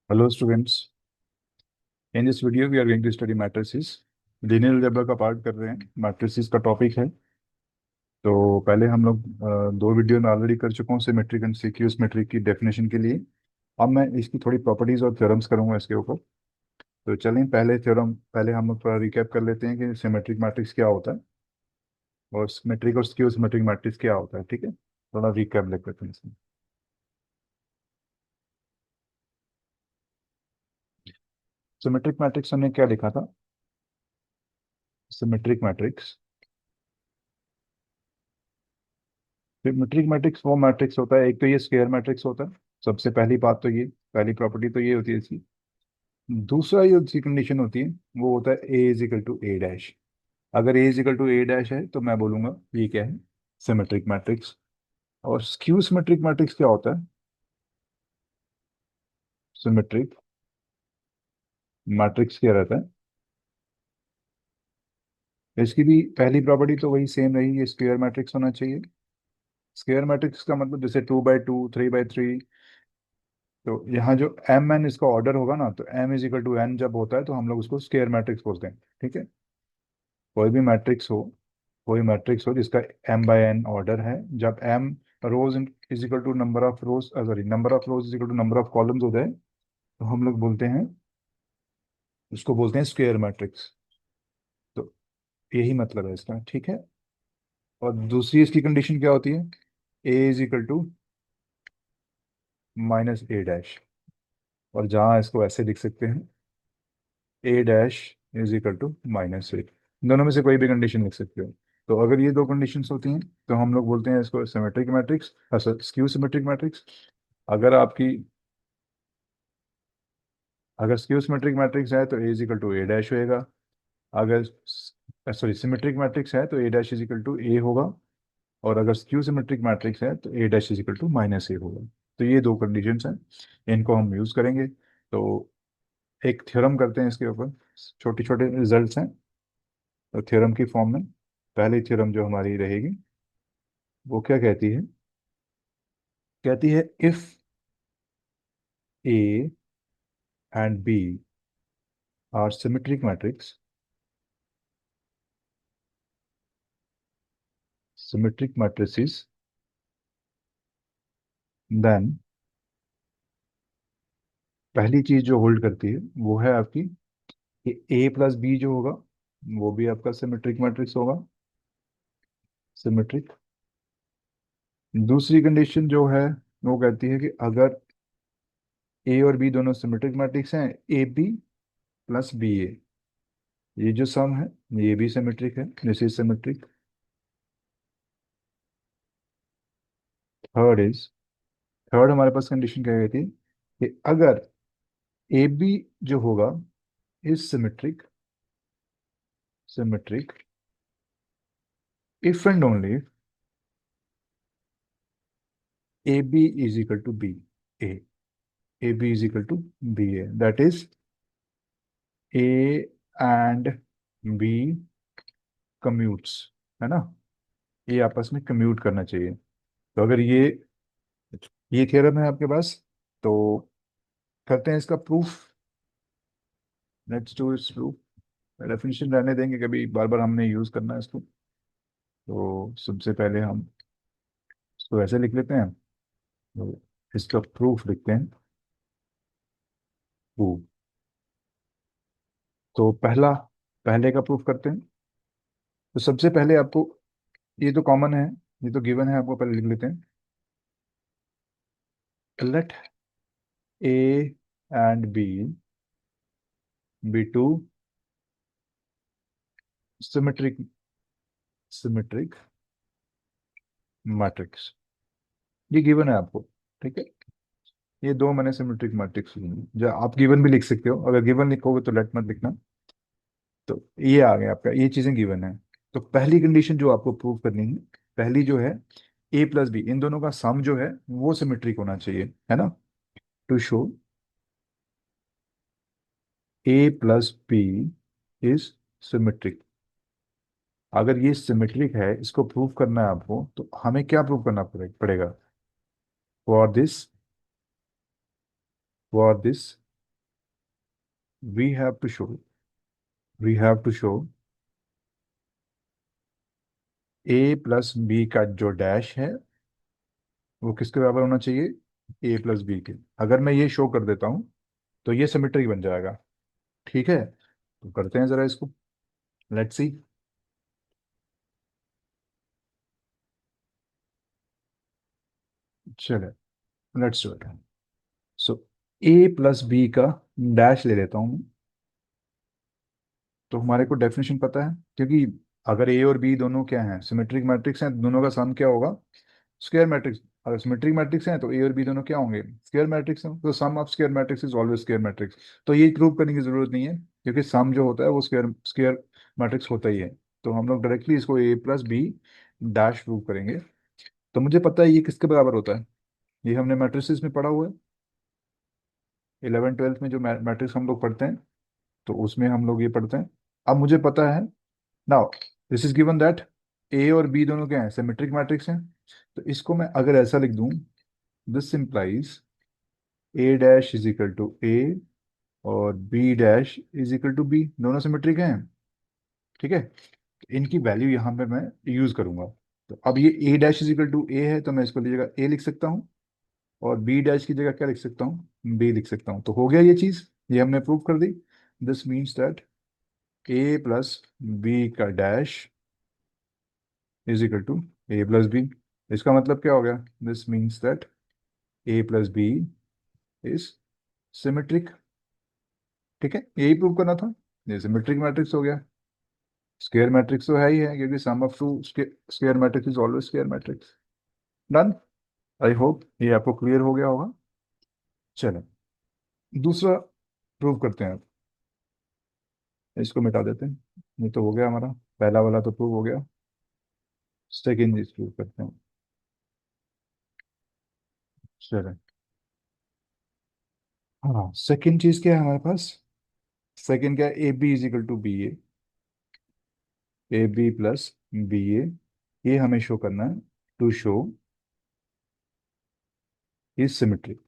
Hello students, in this video we are going to study matrices. linear algebra का part कर रहे हैं, matrices का टॉपिक है। तो पहले हम लोग दो वीडियो में ऑलरेडी कर चुका हूँ सिमेट्रिक एंड सिक्यू सिमेट्रिक की डेफिनेशन के लिए। अब मैं इसकी थोड़ी प्रॉपर्टीज और थ्योरम्स करूंगा इसके ऊपर। तो चलें पहले हम लोग थोड़ा रिकैप कर लेते हैं कि सिमेट्रिक मैट्रिक्स क्या होता है और सिमेट्रिक और स्क्यू सिमेट्रिक मैट्रिक्स क्या होता है। ठीक है, थोड़ा रिकैप लेते हैं इसमें। सिमेट्रिक मैट्रिक्स हमने क्या लिखा था? सिमेट्रिक मैट्रिक्स सिमेट्रिक मैट्रिक्स वो मैट्रिक्स होता है, एक तो ये स्क्वायर मैट्रिक्स होता है। सबसे पहली बात तो ये, पहली प्रॉपर्टी तो ये होती है इसकी। दूसरा ये उसकी कंडीशन होती है, वो होता है A is equal to A dash. अगर A is equal to A dash है तो मैं बोलूंगा ये क्या है, सिमेट्रिक मैट्रिक्स। और स्क्यू सिमेट्रिक मैट्रिक्स क्या होता है? सिमेट्रिक मैट्रिक्स क्या रहता है? इसकी भी पहली प्रॉपर्टी तो वही सेम रही, ये स्क्वायर मैट्रिक्स होना चाहिए। स्क्वायर मैट्रिक्स का मतलब जैसे 2 बाई 2, 3 बाई 3। तो यहाँ जो एम एन इसका ऑर्डर होगा ना, तो M is equal to N जब होता है तो हम लोग उसको स्क्वायर मैट्रिक्स बोलते हैं। ठीक है, कोई भी मैट्रिक्स हो, कोई मैट्रिक्स हो जिसका एम बाय एन ऑर्डर है, जब M rows is equal to number of rows, sorry number of rows is equal to number of columns हो जाए, तो हम लोग बोलते हैं, उसको बोलते हैं स्क्वायर मैट्रिक्स। तो यही मतलब है इसका। ठीक है, और दूसरी इसकी कंडीशन क्या होती है? A is equal to minus A dash. और जहाँ इसको ऐसे लिख सकते हैं, A dash is equal to minus A. दोनों में से कोई भी कंडीशन लिख सकते हो। तो अगर ये दो कंडीशंस होती हैं तो हम लोग बोलते हैं इसको symmetric matrix, skew symmetric matrix. अगर आपकी अगर स्क्यू सिमेट्रिक मैट्रिक्स है तो A is equal to A dash होएगा। अगर सॉरी सिमेट्रिक मैट्रिक्स है तो A dash is equal to A होगा। और अगर स्क्यू सिमेट्रिक मैट्रिक्स है तो A dash is equal to minus A होगा। तो ये दो कंडीशंस हैं, इनको हम यूज करेंगे। तो एक थ्योरम करते हैं इसके ऊपर, छोटे छोटे रिजल्ट्स हैं तो थ्योरम की फॉर्म में। पहली थ्योरम जो हमारी रहेगी वो क्या कहती है? कहती है if A and B are symmetric matrix, symmetric matrices, then पहली चीज जो होल्ड करती है वो है आपकी कि ए प्लस बी जो होगा वो भी आपका सिमेट्रिक मैट्रिक्स होगा, सिमेट्रिक। दूसरी कंडीशन जो है वो कहती है कि अगर ए और बी दोनों सिमेट्रिक मैट्रिक्स हैं, A B plus B A, ये जो सम है ये भी सिमेट्रिक है, this is symmetric. Third is third हमारे पास कंडीशन क्या कहती है कि अगर ए बी जो होगा is symmetric if and only A B is equal to B A, A B is equal to B A, that is A and B commutes, है ना? ये आपस में कम्यूट करना चाहिए। तो अगर ये थियरम है आपके पास, तो करते हैं इसका proof. Let's do it's proof. Definition रहने देंगे, कभी बार बार हमने यूज करना है इसको। तो सबसे पहले हम इसको ऐसे लिख लेते हैं, तो इसका प्रूफ लिखते हैं, प्रूफ। तो पहले का प्रूफ करते हैं। तो सबसे पहले आपको, ये तो कॉमन है, ये तो गिवन है, आपको पहले लिख लेते हैं। Let A and B be two symmetric symmetric matrix, ये गिवन है आपको। ठीक है, ये दो मैंने सिमेट्रिक मैट्रिक्स जो आप गिवन भी लिख सकते हो, अगर गिवन लिखोगे तो लेट मत लिखना। तो ये आ गया आपका, ये चीजें गिवन है। तो पहली कंडीशन जो आपको प्रूव करनी है, पहली जो है, ए प्लस बी इन दोनों का सम जो है वो सिमेट्रिक होना चाहिए, है ना? To show A plus B is symmetric. अगर ये सिमेट्रिक है, इसको प्रूव करना है आपको, तो हमें क्या प्रूव करना पड़ेगा? For this for this we have to show we have to show A plus B का जो डैश है वो किसके बराबर होना चाहिए, ए प्लस बी के। अगर मैं ये शो कर देता हूँ तो ये सिमेट्रिक बन जाएगा। ठीक है, तो करते हैं जरा इसको, लेट्स सी। चले, let's do it. So A plus B का डैश ले लेता हूँ मैं। तो हमारे को डेफिनेशन पता है, क्योंकि अगर ए और बी दोनों क्या हैं, सिमेट्रिक मैट्रिक्स हैं, दोनों का सम क्या होगा, स्क्वायर मैट्रिक्स। अगर सिमेट्रिक मैट्रिक्स हैं तो ए और बी दोनों क्या होंगे, स्क्वायर मैट्रिक्स हैं। तो sum of square matrix is always square matrix. तो ये प्रूव करने की जरूरत नहीं है, क्योंकि सम जो होता है वो स्क्वायर स्क्वायर मैट्रिक्स होता ही है। तो हम लोग डायरेक्टली इसको ए प्लस बी डैश प्रूव करेंगे। तो मुझे पता है ये किसके बराबर होता है, ये हमने मैट्रिसेस में पढ़ा हुआ है। 11 12 में जो मैट्रिक्स हम लोग पढ़ते हैं, तो उसमें हम लोग ये पढ़ते हैं। अब मुझे पता है, now this is given that A और बी दोनों क्या हैं, सिमेट्रिक मैट्रिक्स हैं। तो इसको मैं अगर ऐसा लिख दूं, this simplifies A dash is equal to A और B dash is equal to B, दोनों सिमेट्रिक हैं। ठीक है, इनकी वैल्यू यहाँ पे मैं यूज करूंगा। तो अब ये A dash is equal to ए है, तो मैं इसको लीजिएगा ए लिख सकता हूँ, और बी डैश की जगह क्या लिख सकता हूँ, बी लिख सकता हूँ। तो हो गया ये चीज, ये हमने प्रूव कर दी। This means that A plus B का dash is equal to A plus B. इसका मतलब क्या हो गया, this means that A plus B is symmetric. ठीक है, यही प्रूव करना था, ये सिमेट्रिक मैट्रिक्स हो गया। स्क्वायर मैट्रिक्स तो है ही है, क्योंकि sum of two square matrix is always square matrix. Done. I hope ये आपको क्लियर हो गया होगा। चलें, दूसरा प्रूव करते हैं। इसको मिटा देते हैं, ये तो हो गया हमारा, पहला वाला तो प्रूव हो गया। सेकेंड चीज प्रूव करते हैं। चलें, हाँ सेकेंड चीज क्या है हमारे पास, सेकेंड क्या है, A B is equal to B A B plus B ये हमें शो करना है, to show is symmetric.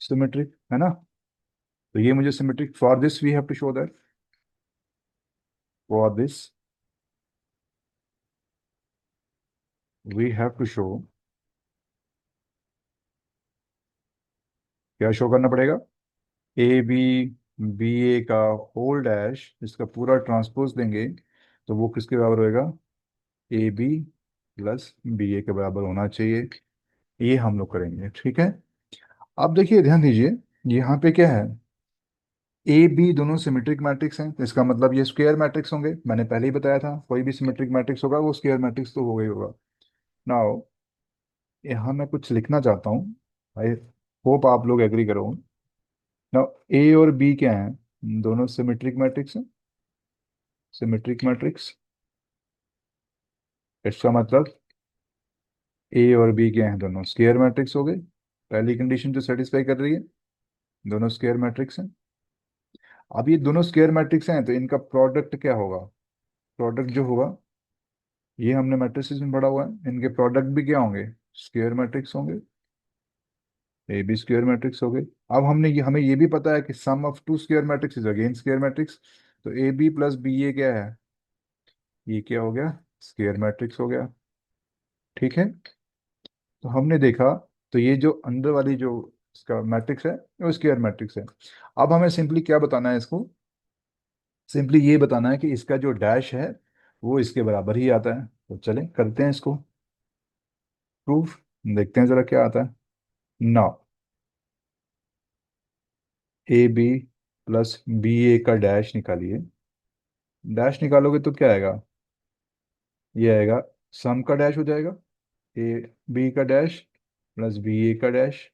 Symmetric है ना, तो ये मुझे symmetric, for this we have to show that, for this we have to show, क्या शो करना पड़ेगा, ए बी बी ए का होल डैश, इसका पूरा ट्रांसपोज देंगे तो वो किसके बराबर होएगा, ए बी प्लस बी ए के बराबर होना चाहिए। ये हम लोग करेंगे, ठीक है। अब देखिए, ध्यान दीजिए, यहाँ पे क्या है, ए बी दोनों सिमेट्रिक मैट्रिक्स हैं, तो इसका मतलब ये स्क्वायर मैट्रिक्स होंगे। मैंने पहले ही बताया था, कोई भी सिमेट्रिक मैट्रिक्स होगा वो स्क्वायर मैट्रिक्स तो होगा ही होगा। नाउ यहाँ मैं कुछ लिखना चाहता हूँ, आई होप आप लोग एग्री करो। नाउ ए और बी क्या हैं, दोनों सिमेट्रिक मैट्रिक्स हैं, सिमेट्रिक मैट्रिक्स। इसका मतलब ए और बी क्या हैं, दोनों स्क्वायर मैट्रिक्स हो गए। पहली कंडीशन जो सेटिस्फाई कर रही है, दोनों स्क्वायर मैट्रिक्स हैं। अब ये दोनों स्क्वायर मैट्रिक्स हैं, तो इनका प्रोडक्ट क्या होगा, प्रोडक्ट जो होगा, ये हमने मैट्रिसेस में पढ़ा हुआ है, इनके प्रोडक्ट भी क्या होंगे, स्क्वायर मैट्रिक्स होंगे। ए बी स्क्वायर मैट्रिक्स हो गए। अब हमें ये भी पता है कि sum of two square matrix is again square matrix. तो A B plus B A क्या है, ये क्या हो गया, स्क्वायर मैट्रिक्स हो गया। ठीक है, तो हमने देखा, तो ये जो अंदर वाली जो इसका मैट्रिक्स है वो स्क्वायर मैट्रिक्स है। अब हमें सिंपली क्या बताना है इसको, सिंपली ये बताना है कि इसका जो डैश है वो इसके बराबर ही आता है। तो चलें करते हैं इसको प्रूफ, देखते हैं जरा क्या आता है। Now A B plus B A का डैश निकालिए, डैश निकालोगे तो क्या आएगा, ये आएगा, सम का डैश हो जाएगा, ए बी का डैश प्लस बी ए का डैश।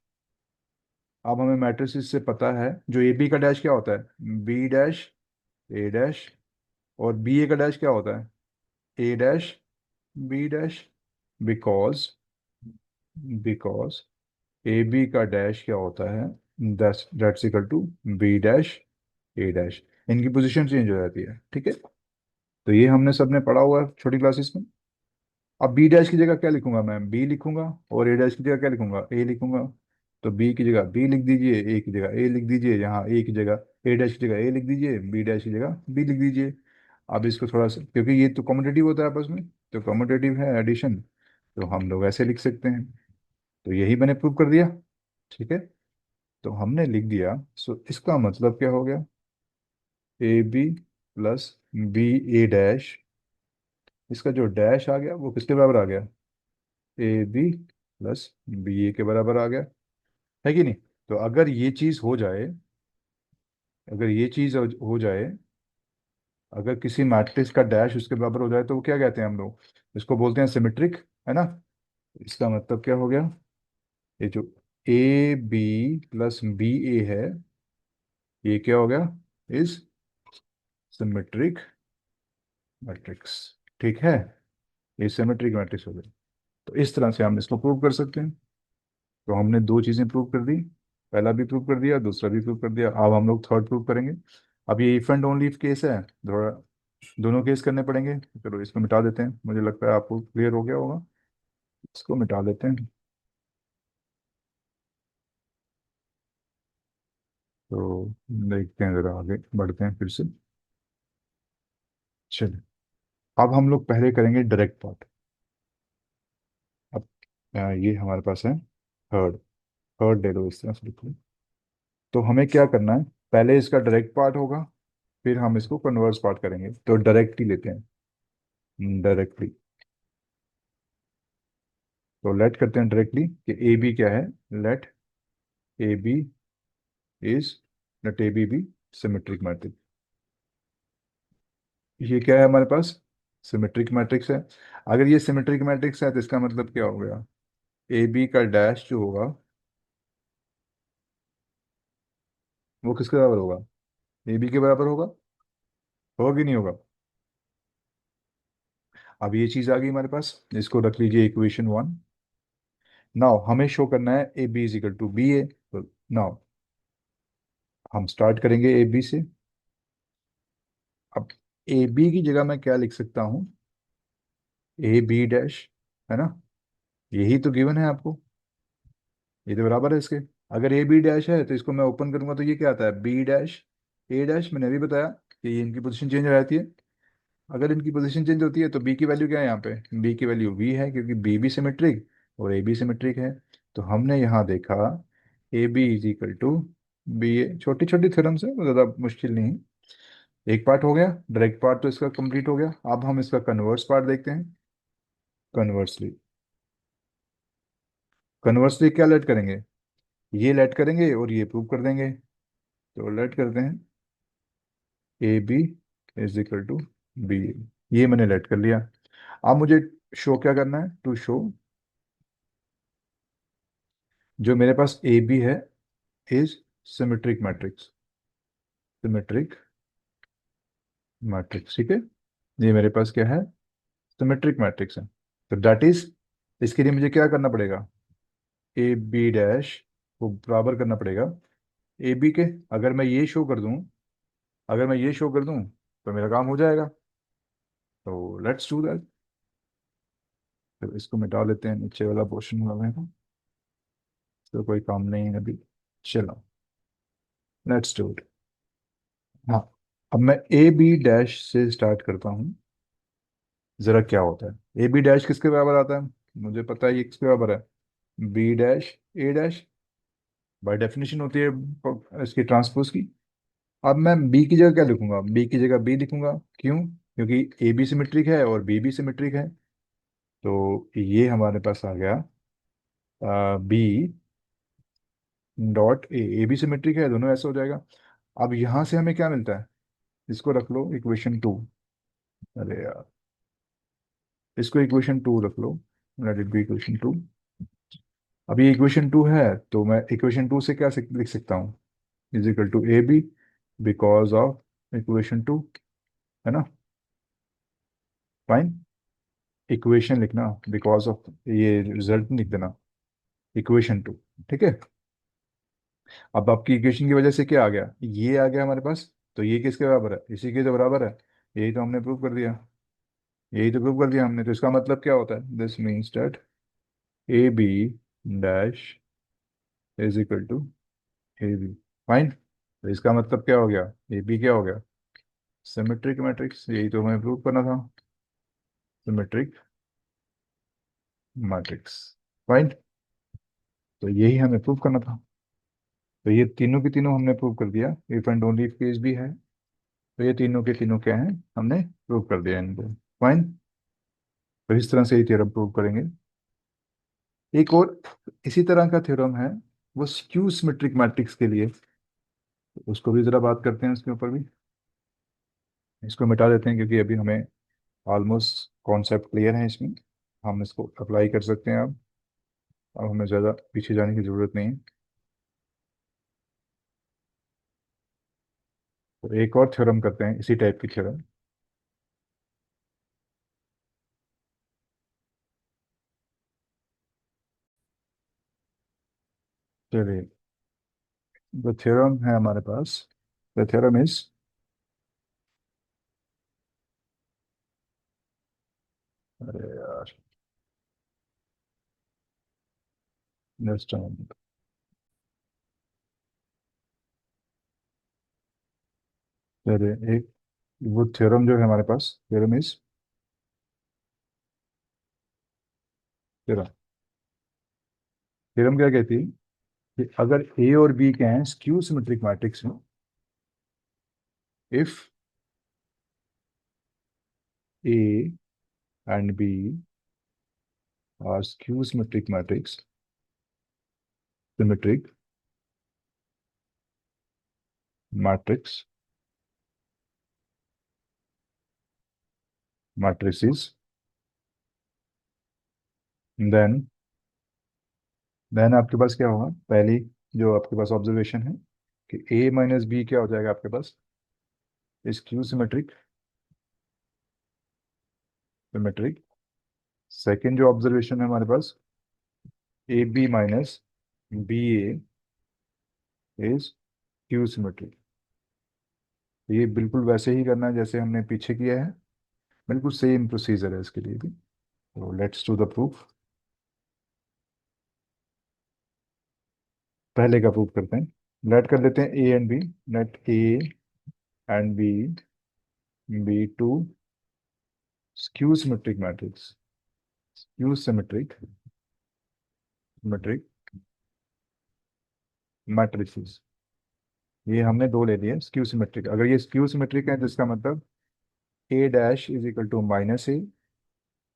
अब हमें मैट्रिसेस से पता है, जो ए बी का डैश क्या होता है, बी डैश ए डैश, और बी ए का डैश क्या होता है, A dash B dash. Because because A B का डैश क्या होता है, that's equal to B dash A dash. इनकी पोजीशन चेंज हो जाती है, ठीक है। तो ये हमने सबने पढ़ा हुआ है छोटी क्लासेस में। अब बी डैश की जगह क्या लिखूंगा, मैं बी लिखूंगा, और ए डैश की जगह क्या लिखूंगा, ए लिखूंगा। तो बी की जगह बी लिख दीजिए, ए की जगह ए लिख दीजिए, यहाँ ए की जगह ए डैश की जगह ए लिख दीजिए, बी डैश की जगह बी लिख दीजिए। अब इसको थोड़ा सा, क्योंकि ये तो कॉम्पिटेटिव होता है आपस में, तो कॉम्पिटेटिव है एडिशन, तो हम लोग ऐसे लिख सकते हैं। तो यही मैंने प्रूव कर दिया। ठीक है, तो हमने लिख दिया। सो इसका मतलब क्या हो गया, A B plus B A dash, इसका जो डैश आ गया वो किसके बराबर आ गया, ए बी प्लस बी ए के बराबर आ गया, है कि नहीं। तो अगर ये चीज हो जाए, अगर ये चीज हो जाए, अगर किसी मैट्रिक्स का डैश उसके बराबर हो जाए तो वो क्या कहते हैं हम लोग, इसको बोलते हैं सिमेट्रिक, है ना। इसका मतलब क्या हो गया, ये जो ए बी प्लस बी ए है, ये क्या हो गया, इज सिमेट्रिक मैट्रिक्स। ठीक है, ये सिमेट्रिक मैट्रिक्स हो गया। तो इस तरह से हम इसको प्रूव कर सकते हैं। तो हमने दो चीजें प्रूव कर दी, पहला भी प्रूव कर दिया, दूसरा भी प्रूव कर दिया। अब हम लोग थर्ड प्रूव करेंगे। अब ये if and only if case है, थोड़ा दोनों केस करने पड़ेंगे। चलो इसको मिटा देते हैं, मुझे लगता है आपको क्लियर हो गया होगा। इसको मिटा देते हैं। तो देखते हैं, जरा आगे बढ़ते हैं फिर से। चलिए, अब हम लोग पहले करेंगे डायरेक्ट पार्ट। अब ये हमारे पास है थर्ड, थर्ड ले लो, इस तरह से लिख लो। तो हमें क्या करना है, पहले इसका डायरेक्ट पार्ट होगा, फिर हम इसको कन्वर्स पार्ट करेंगे। तो डायरेक्टली लेते हैं, डायरेक्टली। तो लेट करते हैं डायरेक्टली कि ए बी क्या है, let A B is, let A B symmetric matrix. ये क्या है हमारे पास, सिमेट्रिक मैट्रिक्स है। अगर ये सिमेट्रिक मैट्रिक्स है तो इसका मतलब क्या हो गया, ए बी का डैश जो होगा वो किसके बराबर होगा, ए बी के बराबर होगा, होगा कि नहीं होगा। अब ये चीज आ गई हमारे पास, इसको रख लीजिए इक्वेशन वन। नाउ हमें शो करना है A B is equal to B A. Now हम स्टार्ट करेंगे ए बी से। अब ए बी की जगह मैं क्या लिख सकता हूँ, ए बी डैश, है ना, यही तो गिवन है आपको, ये तो बराबर है इसके। अगर ए बी डैश है तो इसको मैं ओपन करूंगा तो ये क्या आता है, बी डैश ए डैश। मैंने अभी बताया कि ये इनकी पोजीशन चेंज हो जाती है। अगर इनकी पोजीशन चेंज होती है तो बी की वैल्यू क्या है यहाँ पे, बी की वैल्यू वी है, क्योंकि बी भी सिमेट्रिक और ए भी सिमेट्रिक है। तो हमने यहाँ देखा A B is equal to B A. छोटी छोटी थ्योरम्स है, ज़्यादा मुश्किल नहीं। एक पार्ट हो गया, डायरेक्ट पार्ट तो इसका कंप्लीट हो गया। अब हम इसका कन्वर्स पार्ट देखते हैं। कन्वर्सली, कन्वर्सली क्या लेट करेंगे, ये लेट करेंगे और ये प्रूव कर देंगे। तो लेट करते हैं A B is equal to B A, ये मैंने लेट कर लिया। अब मुझे शो क्या करना है, टू शो जो मेरे पास ए बी है is symmetric matrix, symmetric matrix. ठीक है, ये मेरे पास क्या है, सिमेट्रिक मैट्रिक्स है। तो दैट इज, इसके लिए मुझे क्या करना पड़ेगा, ए बी डैश को बराबर करना पड़ेगा ए बी के। अगर मैं ये शो कर दूं, अगर मैं ये शो कर दूं तो मेरा काम हो जाएगा। तो लेट्स डू दैट। तो इसको मिटा लेते हैं, नीचे वाला पोर्शन वाला है, तो कोई काम नहीं है अभी। चलो, लेट्स डू इट। हाँ, अब मैं ए बी डैश से स्टार्ट करता हूँ। जरा क्या होता है, ए बी डैश किसके बराबर आता है, मुझे पता है ये किसके बराबर है, B dash A dash. By definition होती है इसकी ट्रांसपोज की। अब मैं बी की जगह क्या लिखूंगा, बी की जगह बी लिखूंगा। क्यों, क्योंकि ए बी सिमेट्रिक है और बी भी सिमेट्रिक है। तो ये हमारे पास आ गया B dot A, A B symmetric है, दोनों ऐसा हो जाएगा। अब यहाँ से हमें क्या मिलता है, इसको रख लो इक्वेशन टू। अरे यार, इसको इक्वेशन टू रख लो, let it be equation two. अब ये इक्वेशन टू है, तो मैं इक्वेशन टू से क्या लिख सकता हूँ, is equal to A B because of equation two, है ना। फाइन, इक्वेशन लिखना बिकॉज ऑफ, ये रिजल्ट नहीं लिख देना, इक्वेशन टू। ठीक है, अब आपकी इक्वेशन की वजह से क्या आ गया, ये आ गया हमारे पास। तो ये किसके बराबर है, इसी के तो बराबर है। यही तो हमने प्रूव कर दिया, यही तो प्रूव कर दिया हमने। तो इसका मतलब क्या होता है, this means that A B dash is equal to A B. Fine. तो इसका मतलब क्या हो गया, ए बी क्या हो गया, सिमेट्रिक मैट्रिक्स। यही तो हमें प्रूव करना था, सिमेट्रिक मैट्रिक्स। फाइन। तो यही हमें प्रूव करना था। तो ये तीनों के तीनों हमने प्रूव कर दिया, if and only if case भी है। तो ये तीनों के तीनों क्या हैं, हमने प्रूव कर दिया इनको। फाइन। तो इस तरह से ये थ्योरम प्रूव करेंगे। एक और इसी तरह का थ्योरम है, वो स्क्यू सिमेट्रिक मैट्रिक्स के लिए। तो उसको भी जरा बात करते हैं, इसके ऊपर भी। इसको मिटा देते हैं क्योंकि अभी हमें ऑलमोस्ट कॉन्सेप्ट क्लियर है इसमें, हम इसको अप्लाई कर सकते हैं अब हमें ज़्यादा पीछे जाने की ज़रूरत नहीं है। तो एक और थ्योरम करते हैं, इसी टाइप की थ्योरम। चलिए, द थ्योरम है हमारे पास, द थ्योरम इज, अरे यार, नेक्स्ट टाइम। चलिए, एक वो थ्योरम जो है हमारे पास, थ्योरम इज, थ्योरम, थ्योरम क्या कहती है कि अगर ए और बी के हैं स्क्यू सिमेट्रिक मैट्रिक्स में, if A and B are skew symmetric matrix, symmetric matrix, matrices, then आपके पास क्या होगा, पहली जो आपके पास ऑब्जर्वेशन है कि ए माइनस बी क्या हो जाएगा आपके पास, स्क्यू सिमेट्रिक, सिमेट्रिक। सेकेंड जो ऑब्जर्वेशन है हमारे पास, A B minus B A is skew symmetric. ये बिल्कुल वैसे ही करना है जैसे हमने पीछे किया है, बिल्कुल सेम प्रोसीजर है इसके लिए भी। तो लेट्स डू द प्रूफ। पहले का प्रूफ करते हैं, लेट कर लेते हैं A and B, let A and B two skew symmetric matrix, skew symmetric matrix matrices. ये हमने दो ले लिए स्क्यू सिमेट्रिक। अगर ये स्क्यू सिमेट्रिक है तो इसका मतलब A dash is equal to minus A,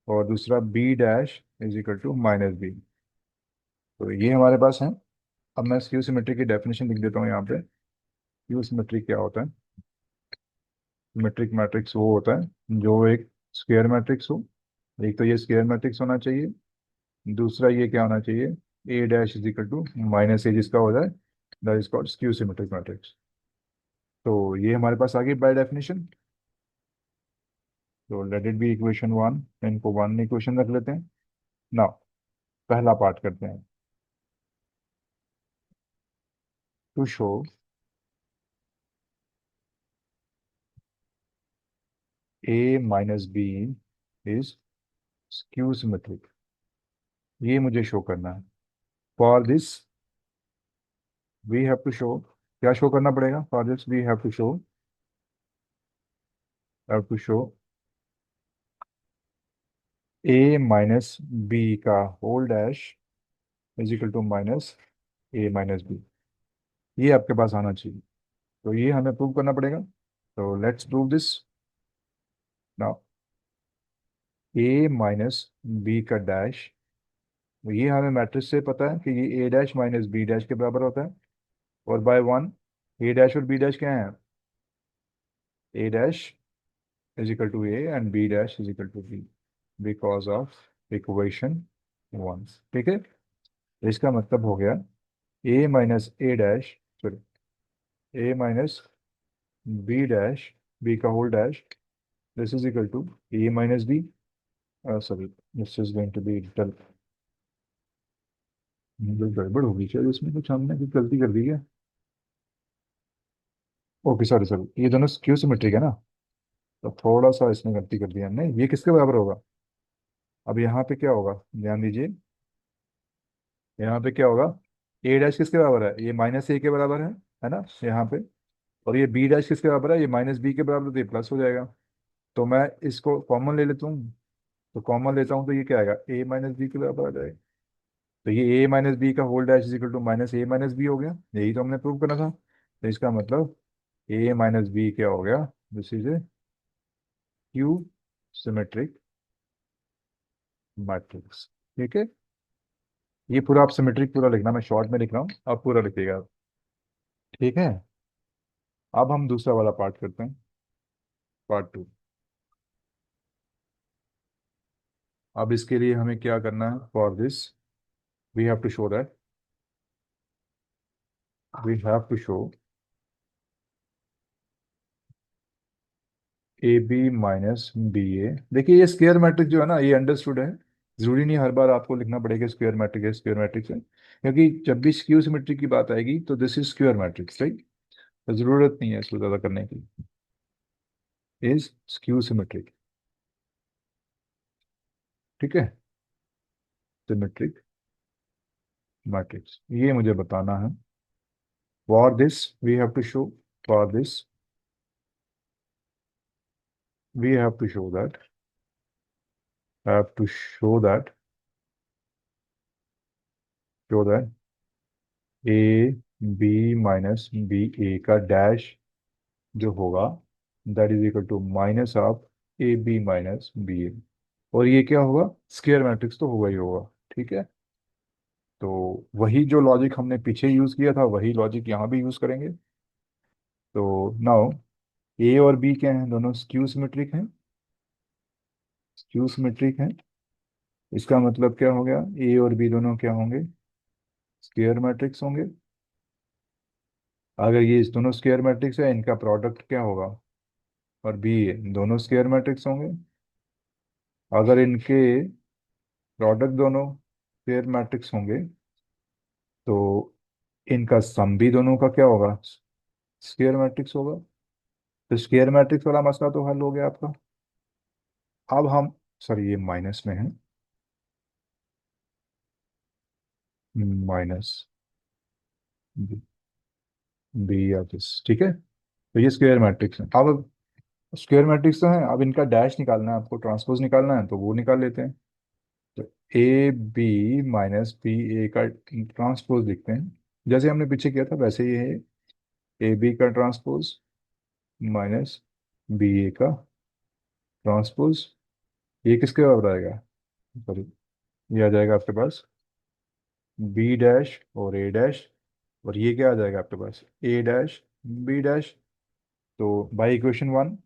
और दूसरा B dash is equal to minus B. तो ये हमारे पास है। अब मैं स्क्यू सिमेट्रिक की डेफिनेशन लिख देता हूँ यहाँ पे। स्क्यू सिमेट्रिक क्या होता है, सिमेट्रिक मैट्रिक्स वो होता है जो एक स्क्वायर मैट्रिक्स हो। एक तो ये स्क्वायर मैट्रिक्स होना चाहिए, दूसरा ये क्या होना चाहिए, A dash is equal to minus A जिसका हो जाए, that is called skew symmetric matrix. तो ये हमारे पास आ गई बाय डेफिनेशन। तो let it be equation one, इनको वन इक्वेशन रख लेते हैं। नाउ पहला पार्ट करते हैं, to show A minus B is skew symmetric. ये मुझे शो करना है। For this we have to show, क्या शो करना पड़ेगा, for this we have to show A minus B का whole dash is equal to minus A minus B. ये आपके पास आना चाहिए। तो ये हमें प्रूव करना पड़ेगा। तो let's prove this now. A minus B का डैश, ये हमें मैट्रिक्स से पता है कि ये A dash minus B dash के बराबर होता है, और बाय वन ए डैश और बी डैश क्या है, A dash is equal to A and B dash is equal to B, because of equation one. ठीक है। तो इसका मतलब हो गया A minus A dash, sorry, A minus B dash, B का whole dash, this is equal to A minus B, sorry, this is going to be dull, गड़बड़ होगी शायद इसमें, कुछ हमने कुछ गलती कर दी है। ओके, सॉरी सॉरी, ये दोनों स्क्यू सिमेट्रिक है ना, तो थोड़ा सा इसमें गलती कर दी हमने। ये किसके बराबर होगा, अब यहाँ पे क्या होगा, ध्यान दीजिए, यहाँ पे क्या होगा, ए डैश किसके बराबर है, ये माइनस ए के बराबर है ना यहाँ पे। और ये बी डैश किसके बराबर है, ये माइनस बी के बराबर, तो ये प्लस हो जाएगा। तो मैं इसको कॉमन ले लेता हूँ, तो कॉमन लेता हूँ तो ये क्या आएगा, ए माइनस बी के बराबर आ जाएगा। तो ये ए माइनस बी का whole dash is equal to minus A minus B हो गया, यही तो हमने प्रूव करना था। तो इसका मतलब ए माइनस बी क्या हो गया, this is a Q symmetric matrix. ठीक है, ये पूरा आप सिमेट्रिक पूरा लिखना, मैं शॉर्ट में लिख रहा हूँ, आप पूरा लिखिएगा। ठीक है, अब हम दूसरा वाला पार्ट करते हैं, पार्ट टू। अब इसके लिए हमें क्या करना है, for this we have to show that, we have to show A B minus B A. देखिए ये स्क्वायर मैट्रिक्स जो है ना, ये अंडरस्टूड है, जरूरी नहीं हर बार आपको लिखना पड़ेगा स्क्वायर मैट्रिक्स है, स्क्वायर मैट्रिक्स है, क्योंकि जब भी स्क्यू सिमेट्री की बात आएगी तो this is square matrix, right. तो जरूरत नहीं है इसको ज्यादा करने की, इज स्क्यू सिमेट्रिक। ठीक है, सिमेट्रिक मैट्रिक्स, ये मुझे बताना है। For this we have to show, for this we have to show that, have to show that A B minus B A का डैश जो होगा, that is equal to minus of A B minus B A. और ये क्या होगा, square matrix तो होगा ही होगा। ठीक है, तो वही जो लॉजिक हमने पीछे यूज किया था वही लॉजिक यहाँ भी यूज करेंगे। तो नाउ ए और बी क्या हैं, दोनों स्क्यू सिमेट्रिक हैं, स्क्यू सिमेट्रिक हैं। इसका मतलब क्या हो गया, ए और बी दोनों क्या होंगे, स्क्वायर मैट्रिक्स होंगे। अगर ये इस दोनों स्क्वायर मैट्रिक्स है, इनका प्रोडक्ट क्या होगा, और बी दोनों स्क्वायर मैट्रिक्स होंगे। अगर इनके प्रोडक्ट दोनों स्क्वायर मैट्रिक्स होंगे, तो इनका सम भी दोनों का क्या होगा, स्क्वायर मैट्रिक्स होगा। तो स्क्वायर मैट्रिक्स वाला मसला तो हल हो गया आपका। अब हम, सॉरी ये माइनस में है, माइनस बी, बी या दिस, ठीक है। तो ये स्क्वायर मैट्रिक्स है। अब स्क्वायर मैट्रिक्स तो है, अब इनका डैश निकालना है आपको, ट्रांसपोज निकालना है, तो वो निकाल लेते हैं। तो A B minus B A का ट्रांसपोज लिखते हैं, जैसे हमने पीछे किया था वैसे ही है। ए बी का ट्रांसपोज माइनस बी ए का ट्रांसपोज, ये किसके बराबर आएगा, सॉरी ये आ जाएगा आपके पास बी डैश और ए डैश, और ये क्या आ जाएगा आपके पास, ए डैश बी डैश। तो by equation one,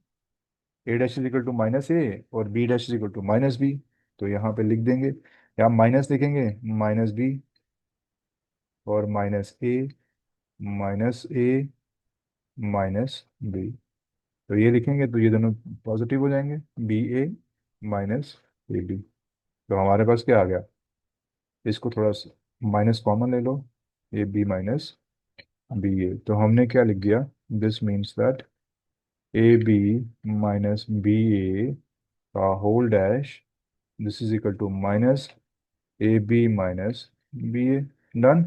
A dash is equal to minus A और B dash is equal to minus B. तो यहाँ पे लिख देंगे, यहाँ माइनस लिखेंगे, माइनस बी और माइनस ए माइनस बी। तो ये लिखेंगे तो ये दोनों पॉजिटिव हो जाएंगे, B A minus A B. तो हमारे पास क्या आ गया, इसको थोड़ा माइनस कॉमन ले लो, A B minus B A. तो हमने क्या लिख दिया, this means that A B minus B A का whole dash, this is equal to minus A B minus B A. Done.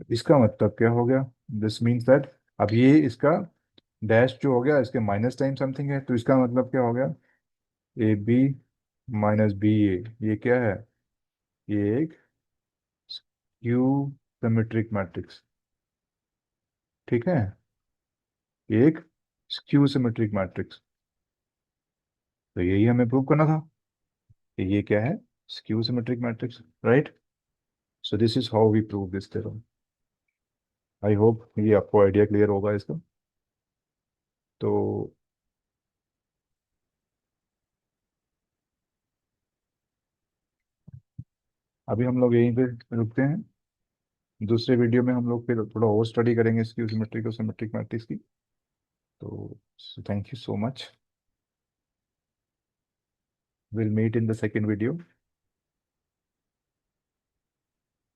इसका मतलब क्या हो गया, दिस मीन्स दैट, अब ये इसका डैश जो हो गया इसके माइनस टाइम समथिंग है, तो इसका मतलब क्या हो गया, A B minus B A, ये क्या है, ये एक स्क्यू सिमेट्रिक मैट्रिक्स। ठीक है, ये एक स्क्यू सिमेट्रिक मैट्रिक्स। तो यही हमें प्रूव करना था कि ये क्या है, skew symmetric matrix, right. So this is how we prove this theorem. I hope ये आपको आइडिया क्लियर होगा इसका। तो अभी हम लोग यहीं पे रुकते हैं, दूसरे वीडियो में हम लोग फिर थोड़ा और स्टडी करेंगे इसकी सिमेट्रिक और सिमेट्रिक मैट्रिक्स की। तो thank you so much, will meet in the second video.